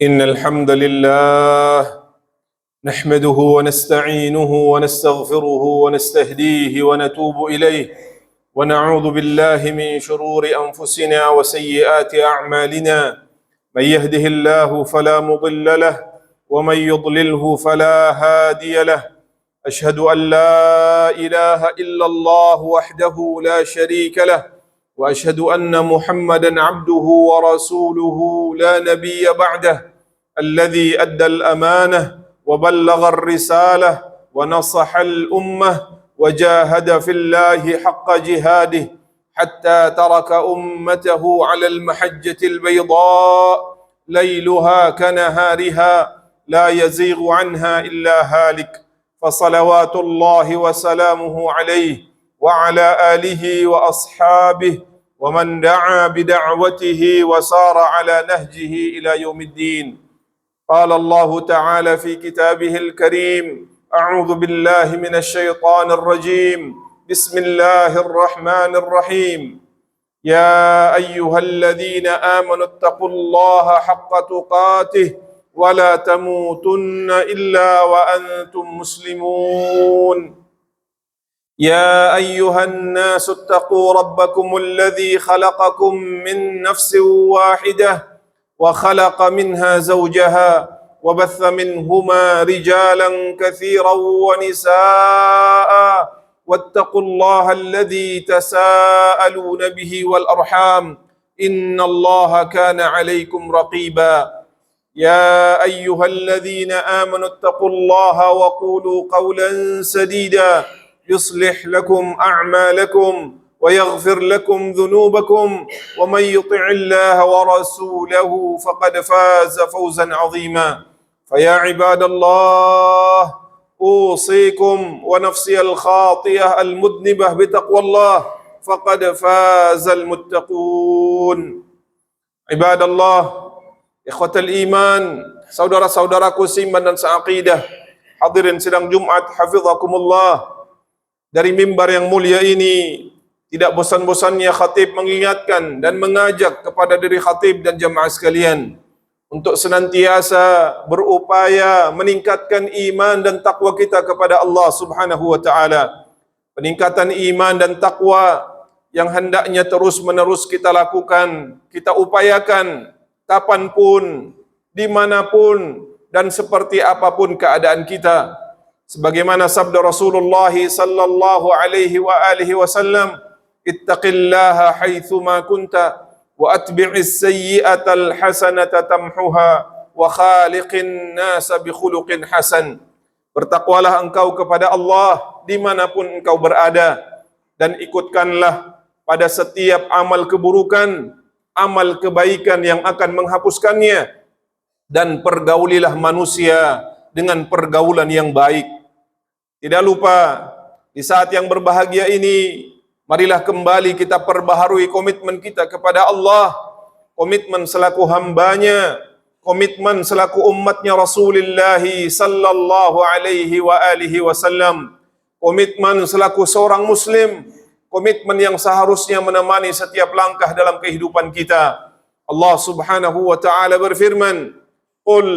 إن الحمد لله نحمده ونستعينه ونستغفره ونستهديه ونتوب إليه ونعوذ بالله من شرور أنفسنا وسيئات أعمالنا من يهده الله فلا مضل له ومن يضلله فلا هادي له أشهد أن لا إله إلا الله وحده لا شريك له وأشهد أن محمدا عبده ورسوله لا نبي بعده الذي أدى الأمانة وبلغ الرسالة ونصح الأمة وجاهد في الله حق جهاده حتى ترك أمته على المحجة البيضاء ليلها كنهارها لا يزيغ عنها إلا هالك فصلوات الله وسلامه عليه وعلى آله وأصحابه ومن دعا بدعوته وسار على نهجه إلى يوم الدين. قال الله تعالى في كتابه الكريم: أعوذ بالله من الشيطان الرجيم، بسم الله الرحمن الرحيم. يا أيها الذين آمنوا اتقوا الله حق تقاته ولا تموتن إلا وأنتم مسلمون. يا أيها الناس اتقوا ربكم الذي خلقكم من نفس واحدة وخلق منها زوجها وبث منهما رجالا كثيرا ونساء واتقوا الله الذي تساءلون به والأرحام إن الله كان عليكم رقيبا. يا أيها الذين آمنوا اتقوا الله وقولوا قولا سديدا يصلح لكم أعمالكم ويغفر لكم ذنوبكم ومن يطع الله ورسوله فقد فاز فوزا عظيما. فيا عباد الله أوصيكم ونفسي الخاطئة المذنبة بتقوى الله فقد فاز المتقون. عباد الله ikhwatal iman, saudara-saudaraku seiman dan seaqidah, hadirin sidang Jumat hafizakumullah. Dari mimbar yang mulia ini tidak bosan-bosannya khatib mengingatkan dan mengajak kepada diri khatib dan jamaah sekalian untuk senantiasa berupaya meningkatkan iman dan takwa kita kepada Allah Subhanahu wa taala. Peningkatan iman dan takwa yang hendaknya terus-menerus kita lakukan, kita upayakan kapanpun, dimanapun, dan seperti apapun keadaan kita. Sebagaimana sabda Rasulullah sallallahu alaihi wa alihi wasallam, ittaqillaha haitsuma kunta wa atbi'is sayyi'atal hasanata tamhuha wa khaliqin nasa bi khuluqin hasan. Bertakwalah engkau kepada Allah dimanapun engkau berada, dan ikutkanlah pada setiap amal keburukan amal kebaikan yang akan menghapuskannya, dan pergaulilah manusia dengan pergaulan yang baik. Tidak lupa, di saat yang berbahagia ini, marilah kembali kita perbaharui komitmen kita kepada Allah, komitmen selaku hambanya, komitmen selaku umatnya Rasulullah sallallahu alaihi wa alihi wasallam, komitmen selaku seorang muslim, komitmen yang seharusnya menemani setiap langkah dalam kehidupan kita. Allah Subhanahu wa taala berfirman, "Qul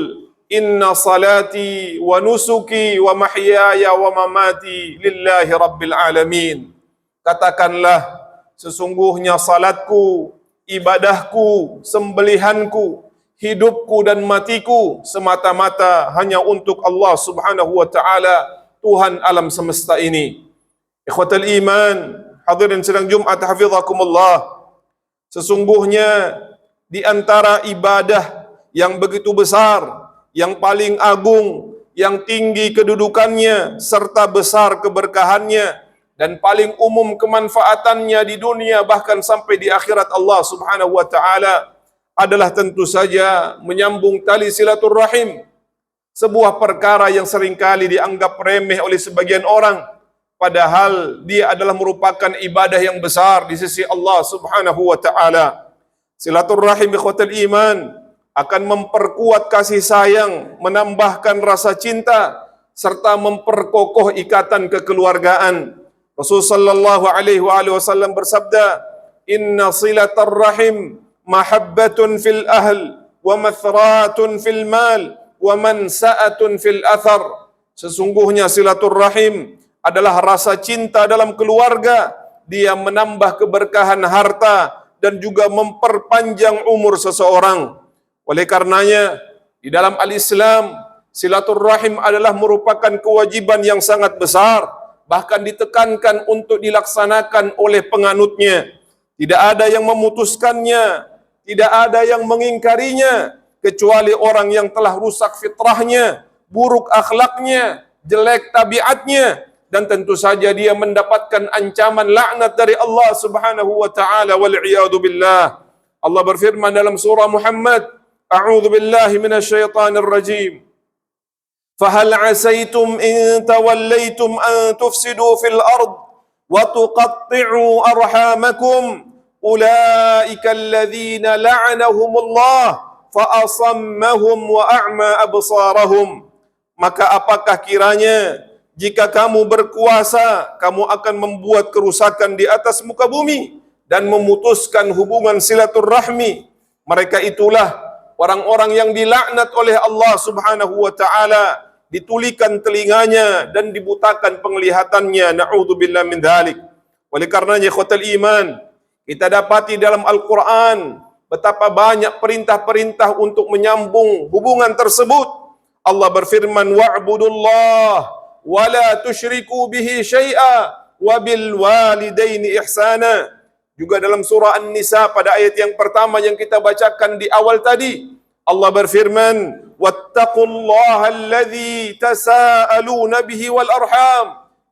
inna salati wa nusuki wa mahyaya wa mamati lillahi rabbil alamin." Katakanlah, sesungguhnya salatku, ibadahku, sembelihanku, hidupku dan matiku semata-mata hanya untuk Allah Subhanahu wa taala, Tuhan alam semesta ini. Ikhwatal iman, hadirin sidang Jumat hafizakumullah, sesungguhnya di antara ibadah yang begitu besar, yang paling agung, yang tinggi kedudukannya, serta besar keberkahannya, dan paling umum kemanfaatannya di dunia bahkan sampai di akhirat Allah Subhanahu wa taala, adalah tentu saja menyambung tali silaturrahim. Sebuah perkara yang seringkali dianggap remeh oleh sebagian orang, padahal dia adalah merupakan ibadah yang besar di sisi Allah Subhanahu wa taala. Silaturrahim ikhwatul iman akan memperkuat kasih sayang, menambahkan rasa cinta, serta memperkokoh ikatan kekeluargaan. Rasul sallallahu alaihi wasallam bersabda, "Inna silatar rahim mahabbatun fil ahl wa mathratun fil mal wa mansa'atun fil athar. Sesungguhnya silaturrahim adalah rasa cinta dalam keluarga, dia menambah keberkahan harta dan juga memperpanjang umur seseorang. Oleh karenanya, di dalam al-Islam, silaturrahim adalah merupakan kewajiban yang sangat besar, bahkan ditekankan untuk dilaksanakan oleh penganutnya. Tidak ada yang memutuskannya, tidak ada yang mengingkarinya, kecuali orang yang telah rusak fitrahnya, buruk akhlaknya, jelek tabiatnya, dan tentu saja dia mendapatkan ancaman laknat dari Allah Subhanahu wa taala, wal iyadu billah. Allah berfirman dalam surah Muhammad, a'udzu billahi minasyaitonir rajim. Fahal asaitum in tawallaitum an tufsidu fil ard wa tuqatti'u arhamakum ulaika alladhina la'anahumullah fa asammahum wa a'ma absarahum. Maka apakah kiranya jika kamu berkuasa, kamu akan membuat kerusakan di atas muka bumi dan memutuskan hubungan silaturrahmi. Mereka itulah orang-orang yang dilaknat oleh Allah Subhanahu wa taala, ditulikan telinganya dan dibutakan penglihatannya. Na'udzubillah min dzalik. Oleh karenanya ikhwatal iman, kita dapati dalam Al-Qur'an betapa banyak perintah-perintah untuk menyambung hubungan tersebut. Allah berfirman, wa'budullah wa la tusyriku bihi syai'a wa bil walidaini ihsana. Juga dalam surah An-Nisa pada ayat yang pertama yang kita bacakan di awal tadi, Allah berfirman, wattaqullaha alladzi tasaaluna bihi wal arham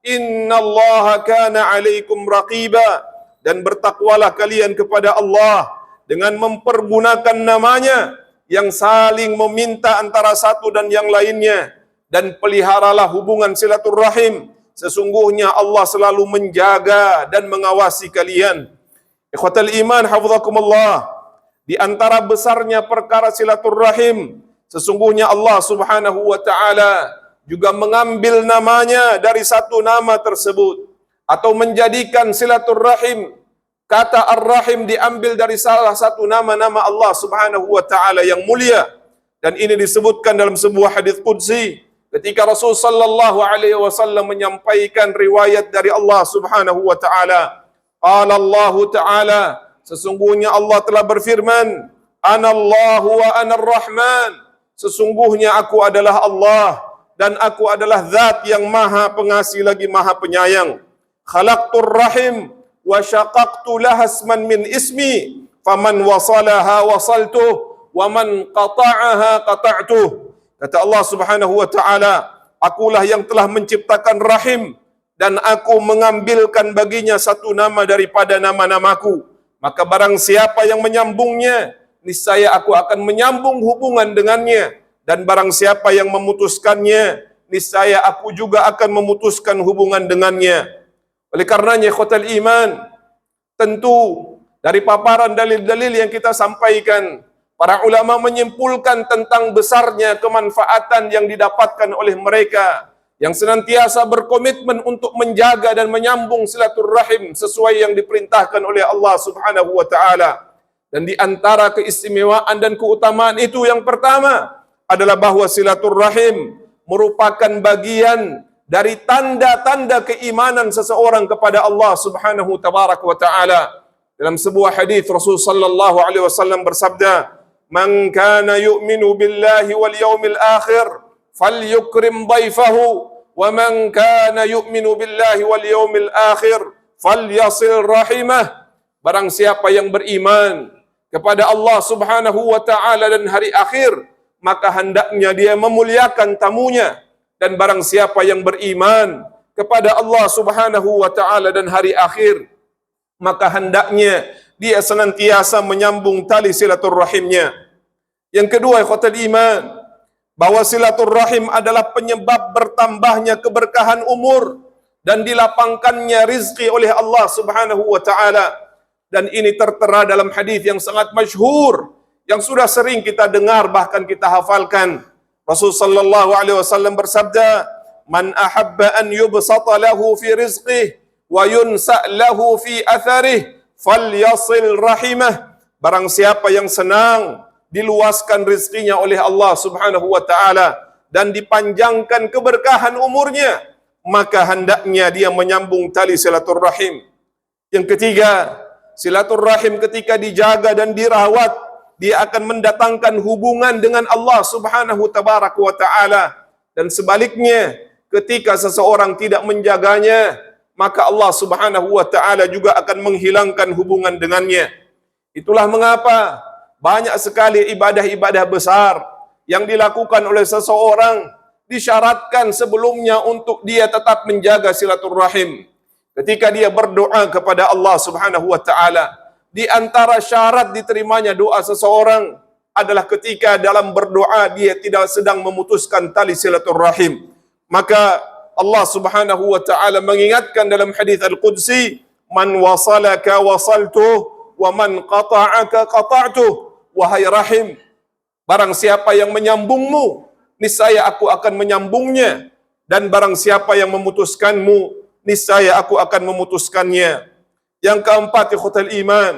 innallaha kana 'alaikum raqiba. Dan bertakwalah kalian kepada Allah dengan mempergunakan namanya yang saling meminta antara satu dan yang lainnya, dan peliharalah hubungan silaturrahim. Sesungguhnya Allah selalu menjaga dan mengawasi kalian. Ikhwatal iman hafizakumullah, di antara besarnya perkara silaturrahim, sesungguhnya Allah Subhanahu wa taala juga mengambil namanya dari satu nama tersebut, atau menjadikan silaturrahim, kata ar-rahim diambil dari salah satu nama-nama Allah Subhanahu wa taala yang mulia. Dan ini disebutkan dalam sebuah hadis qudsi ketika Rasul sallallahu alaihi wasallam menyampaikan riwayat dari Allah Subhanahu wa taala. Qala Allah taala, sesungguhnya Allah telah berfirman, Anallahu wa anar rahman. Sesungguhnya aku adalah Allah dan aku adalah zat yang maha pengasih lagi maha penyayang. Khalaqtur rahim wa syaqaqtu laha isman min ismi faman wasalaha wasaltuh wa man qata'aha qata'tuh. Kata Allah Subhanahu wa taala, akulah yang telah menciptakan rahim dan aku mengambilkan baginya satu nama daripada nama-namaku. Maka barang siapa yang menyambungnya, niscaya aku akan menyambung hubungan dengannya. Dan barang siapa yang memutuskannya, niscaya aku juga akan memutuskan hubungan dengannya. Oleh karenanya ikhwatal iman, tentu dari paparan dalil-dalil yang kita sampaikan, para ulama menyimpulkan tentang besarnya kemanfaatan yang didapatkan oleh mereka yang senantiasa berkomitmen untuk menjaga dan menyambung silaturrahim sesuai yang diperintahkan oleh Allah Subhanahu wa taala. Dan di antara keistimewaan dan keutamaan itu yang pertama adalah bahwa silaturrahim merupakan bagian dari tanda-tanda keimanan seseorang kepada Allah Subhanahu wa taala. Dalam sebuah hadis Rasul sallallahu alaihi wasallam bersabda, "Man kana yu'minu billahi wal yawmil akhir falyukrim dhaifahu wa man kana yu'minu billahi wal yawmil akhir falyasil rahimah." Barang siapa yang beriman kepada Allah Subhanahu wa taala dan hari akhir, maka hendaknya dia memuliakan tamunya. Dan barang siapa yang beriman kepada Allah Subhanahu wa taala dan hari akhir, maka hendaknya dia senantiasa menyambung tali silaturrahimnya. Yang kedua, ikhwatal iman, bahwa silaturrahim adalah penyebab bertambahnya keberkahan umur dan dilapangkannya rizki oleh Allah Subhanahu wa taala. Dan ini tertera dalam hadis yang sangat masyhur yang sudah sering kita dengar bahkan kita hafalkan. Rasul sallallahu alaihi wasallam bersabda, "Man ahabba an yubsata lahu fi rizqihi wa yunsa lahu fi atharihi falyasil rahimah." Barang siapa yang senang diluaskan rizkinya oleh Allah Subhanahu wa taala dan dipanjangkan keberkahan umurnya, maka hendaknya dia menyambung tali silaturrahim. Yang ketiga, silaturrahim ketika dijaga dan dirawat, dia akan mendatangkan hubungan dengan Allah Subhanahu wa taala. Dan sebaliknya, ketika seseorang tidak menjaganya, maka Allah Subhanahu wa taala juga akan menghilangkan hubungan dengannya. Itulah mengapa banyak sekali ibadah-ibadah besar yang dilakukan oleh seseorang disyaratkan sebelumnya untuk dia tetap menjaga silaturrahim. Ketika dia berdoa kepada Allah Subhanahu wa taala, di antara syarat diterimanya doa seseorang adalah ketika dalam berdoa dia tidak sedang memutuskan tali silaturrahim. Maka Allah Subhanahu wa taala mengingatkan dalam hadis Al-Qudsi, "Man wasalaka wasaltuh wa man qata'aka qata'tuh." Wahai rahim, barang siapa yang menyambungmu, niscaya aku akan menyambungnya, dan barang siapa yang memutuskanmu, niscaya aku akan memutuskannya. Yang keempat, ikhwatal iman,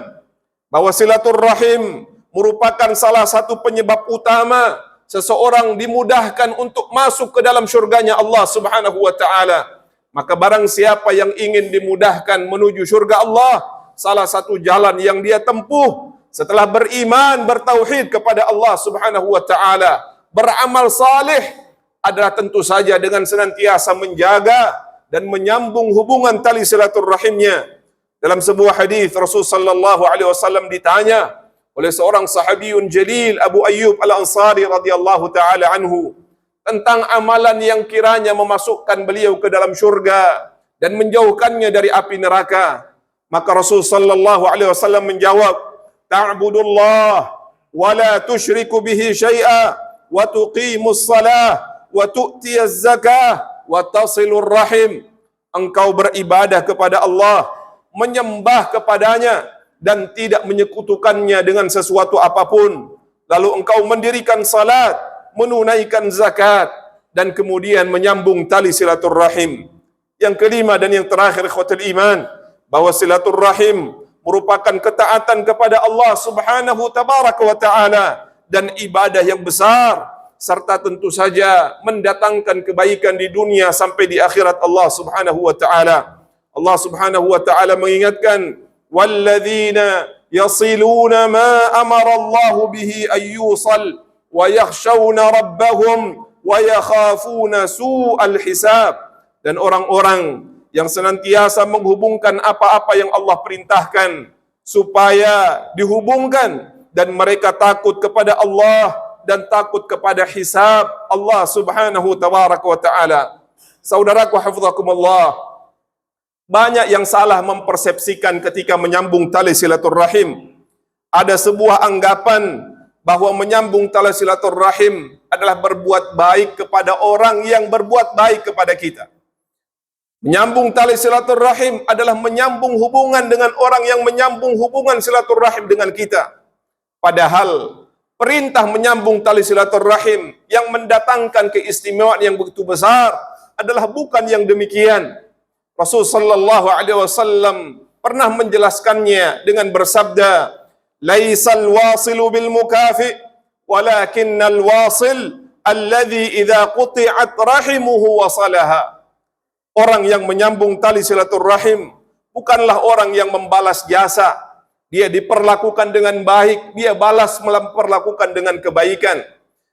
bahwa silaturrahim merupakan salah satu penyebab utama seseorang dimudahkan untuk masuk ke dalam syurganya Allah Subhanahu wa taala. Maka barang siapa yang ingin dimudahkan menuju syurga Allah, salah satu jalan yang dia tempuh setelah beriman, bertauhid kepada Allah Subhanahu wa taala, beramal saleh, adalah tentu saja dengan senantiasa menjaga dan menyambung hubungan tali silaturrahimnya. Dalam sebuah hadis Rasulullah sallallahu alaihi wasallam ditanya oleh seorang sahabiyun jalil, Abu Ayyub Al-Ansari radhiyallahu taala anhu, tentang amalan yang kiranya memasukkan beliau ke dalam syurga dan menjauhkannya dari api neraka. Maka Rasul sallallahu alaihi wasallam menjawab, "Ta'budullah wa la tusyriku bihi syai'a wa tuqimus salah wa tu'tiyaz zakah wa tasilur rahim." Engkau beribadah kepada Allah, menyembah kepadanya dan tidak menyekutukannya dengan sesuatu apapun. Lalu engkau mendirikan salat, menunaikan zakat, dan kemudian menyambung tali silaturrahim. Yang kelima dan yang terakhir, ikhwatul iman, bahwa silaturrahim merupakan ketaatan kepada Allah Subhanahu wa taala dan ibadah yang besar, serta tentu saja mendatangkan kebaikan di dunia sampai di akhirat Allah Subhanahu wa taala. Allah Subhanahu wa taala mengingatkan, "Walladzina yasiluna ma amara Allah bihi ayyusal wa yakhshawna rabbahum wa yakhafuna su'al hisab." Dan orang-orang yang senantiasa menghubungkan apa-apa yang Allah perintahkan supaya dihubungkan, dan mereka takut kepada Allah dan takut kepada hisab Allah Subhanahu wa taala. Saudaraku hafizakumullah, banyak yang salah mempersepsikan ketika menyambung tali silaturrahim. Ada sebuah anggapan bahwa menyambung tali silaturrahim adalah berbuat baik kepada orang yang berbuat baik kepada kita. Menyambung tali silaturrahim adalah menyambung hubungan dengan orang yang menyambung hubungan silaturrahim dengan kita. Padahal perintah menyambung tali silaturrahim yang mendatangkan keistimewaan yang begitu besar adalah bukan yang demikian. Rasul sallallahu alaihi wasallam pernah menjelaskannya dengan bersabda, "Laisal wasilu bil mukafi, walakinnal wasil alladhi idza quti'at rahimuhu wasalaha." Orang yang menyambung tali silaturrahim bukanlah orang yang membalas jasa. Dia diperlakukan dengan baik, dia balas memperlakukan dengan kebaikan.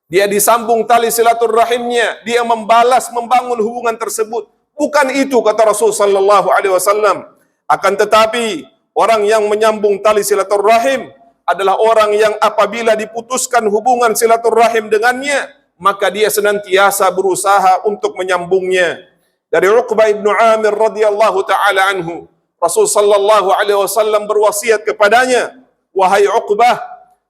Dia disambung tali silaturrahimnya, dia membalas membangun hubungan tersebut. Bukan itu kata Rasul sallallahu alaihi wasallam. Akan tetapi orang yang menyambung tali silaturrahim adalah orang yang apabila diputuskan hubungan silaturrahim dengannya, maka dia senantiasa berusaha untuk menyambungnya. Dari Uqbah ibn Amir radhiyallahu taala anhu, Rasul sallallahu alaihi wasallam berwasiat kepadanya, "Wahai Uqbah,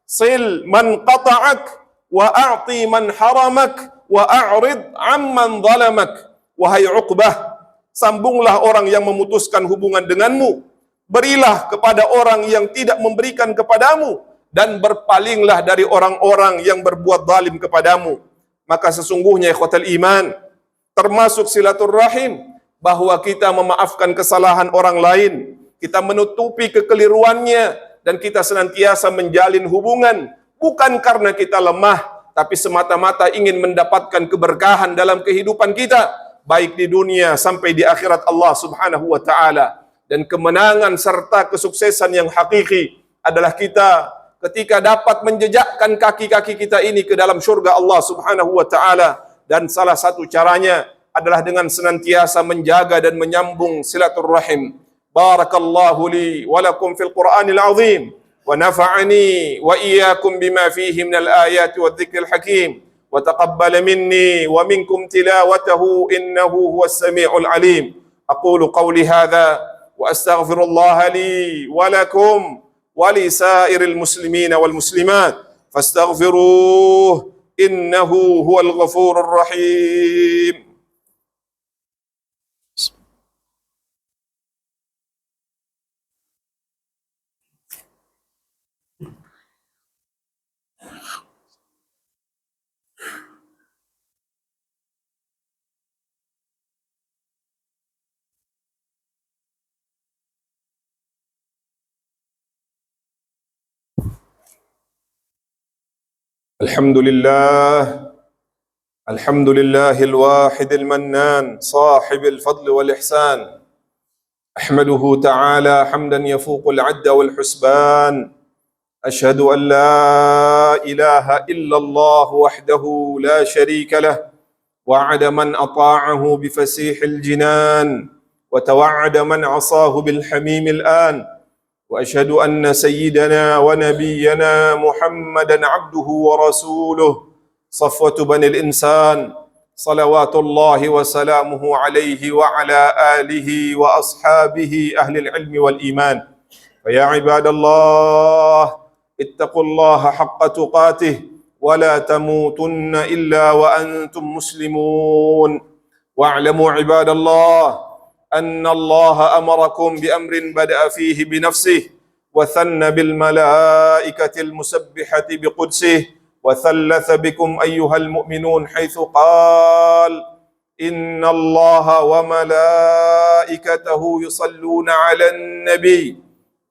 sil man qata'ak wa a'ti man haramak wa a'rid amman zalamak." Wahai Uqbah, sambunglah orang yang memutuskan hubungan denganmu, berilah kepada orang yang tidak memberikan kepadamu, dan berpalinglah dari orang-orang yang berbuat zalim kepadamu. Maka sesungguhnya ikhwatal iman, termasuk silaturrahim, bahwa kita memaafkan kesalahan orang lain, kita menutupi kekeliruannya, dan kita senantiasa menjalin hubungan bukan karena kita lemah, tapi semata-mata ingin mendapatkan keberkahan dalam kehidupan kita, baik di dunia sampai di akhirat Allah Subhanahu wa taala. Dan kemenangan serta kesuksesan yang hakiki adalah kita ketika dapat menjejakkan kaki-kaki kita ini ke dalam surga Allah Subhanahu wa taala. Dan salah satu caranya adalah dengan senantiasa menjaga dan menyambung silaturrahim. Barakallahu li wa lakum fil Qur'anil azim wa nafa'ani wa iyyakum bima fihi minal ayati wadh-dhikril hakim wa taqabbala minni wa minkum tilawatahu innahu huwas samiul alim. Aqulu qawli hadha wa astaghfirullah li wa lakum wa li sairil muslimina wal muslimat fastaghfiruh innahu huwal ghafurur rahim. الحمد لله الواحد المنان صاحب الفضل والإحسان. أحمده تعالى حمدا يفوق العد والحسبان. أشهد أن لا إله إلا الله وحده لا شريك له، وعد من أطاعه بفسيح الجنان، وتوعد من عصاه بالحميم الآن. وأشهد أن سيدنا ونبينا محمدا عبده ورسوله صفوة بني الإنسان، صلوات الله وسلامه عليه وعلى آله وأصحابه أهل العلم والإيمان. فيا عباد الله اتقوا الله حق تقاته ولا تموتن إلا وأنتم مسلمون. واعلموا عباد الله أن الله أمركم بأمر بدأ فيه بنفسه وثنى بالملائكة المسبحة بقدسه وثلث بكم أيها المؤمنون حيث قال إن الله وملائكته يصلون على النبي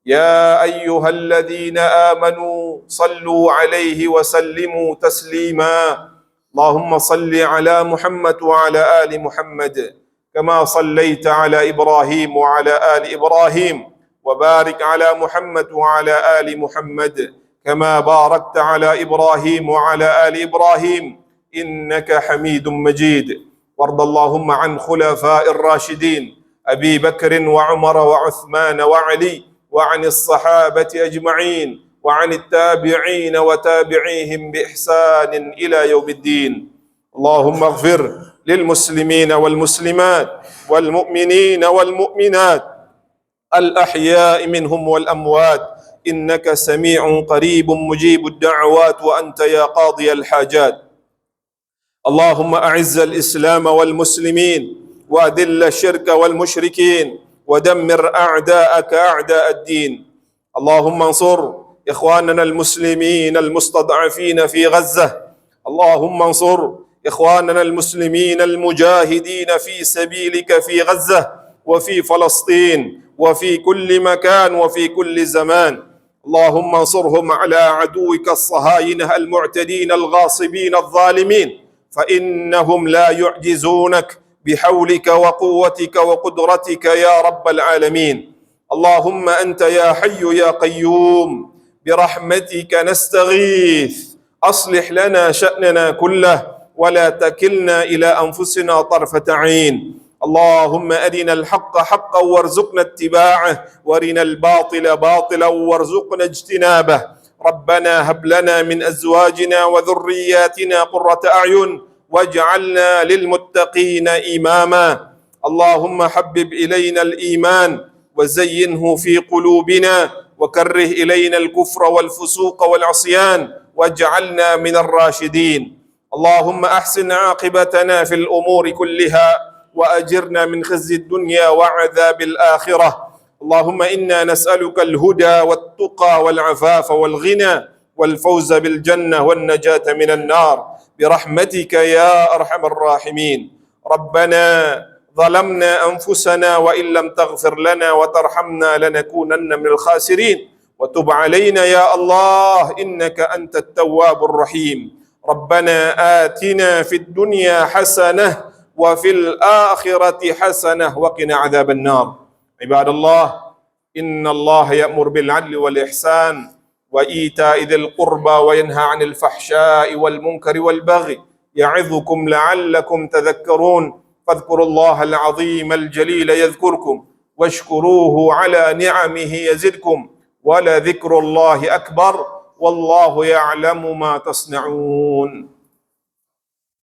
يا أيها الذين آمنوا صلوا عليه وسلموا تسليما. اللهم صل على محمد وعلى آل محمد كما صليت على إبراهيم وعلى آل إبراهيم، وبارك على محمد وعلى آل محمد كما باركت على إبراهيم وعلى آل إبراهيم إنك حميد مجيد. وارض اللهم عن خلفاء الراشدين أبي بكر وعمر وعثمان وعلي وعن الصحابة أجمعين وعن التابعين وتابعيهم بإحسان إلى يوم الدين. اللهم اغفر للمسلمين والمسلمات والمؤمنين والمؤمنات الأحياء منهم والأموات إنك سميع قريب مجيب الدعوات وأنت يا قاضي الحاجات. اللهم أعز الإسلام والمسلمين وأذل الشرك والمشركين ودمر أعداءك أعداء الدين. اللهم انصر إخواننا المسلمين المستضعفين في غزة. اللهم انصر إخواننا المسلمين المجاهدين في سبيلك في غزة وفي فلسطين وفي كل مكان وفي كل زمان. اللهم انصرهم على عدوك الصهاينة المعتدين الغاصبين الظالمين، فإنهم لا يعجزونك بحولك وقوتك وقدرتك يا رب العالمين. اللهم أنت يا حي يا قيوم برحمتك نستغيث، أصلح لنا شأننا كله ولا تكلنا إلى أنفسنا طرفة عين. اللهم أرنا الحق حقا وارزقنا اتباعه، وارنا الباطل باطلا وارزقنا اجتنابه. ربنا هب لنا من أزواجنا وذرياتنا قرة أعين واجعلنا للمتقين إماما. اللهم حبب إلينا الإيمان وزينه في قلوبنا وكره إلينا الكفر والفسوق والعصيان واجعلنا من الراشدين. اللهم أحسن عاقبتنا في الأمور كلها وأجرنا من خزي الدنيا وعذاب الآخرة. اللهم إنا نسألك الهدى والتقى والعفاف والغنى والفوز بالجنة والنجاة من النار برحمتك يا أرحم الراحمين. ربنا ظلمنا أنفسنا وإن لم تغفر لنا وترحمنا لنكونن من الخاسرين. وتب علينا يا الله إنك أنت التواب الرحيم. ربنا آتنا في الدنيا حسنة وفي الآخرة حسنة وقنا عذاب النار. عباد الله، إن الله يأمر بالعدل والإحسان وإيتاء ذي القربى وينهى عن الفحشاء والمنكر والبغي يعظكم لعلكم تذكرون. فاذكروا الله العظيم الجليل يذكركم واشكروه على نعمه يزدكم ولذكر الله أكبر والله يعلم ما تصنعون.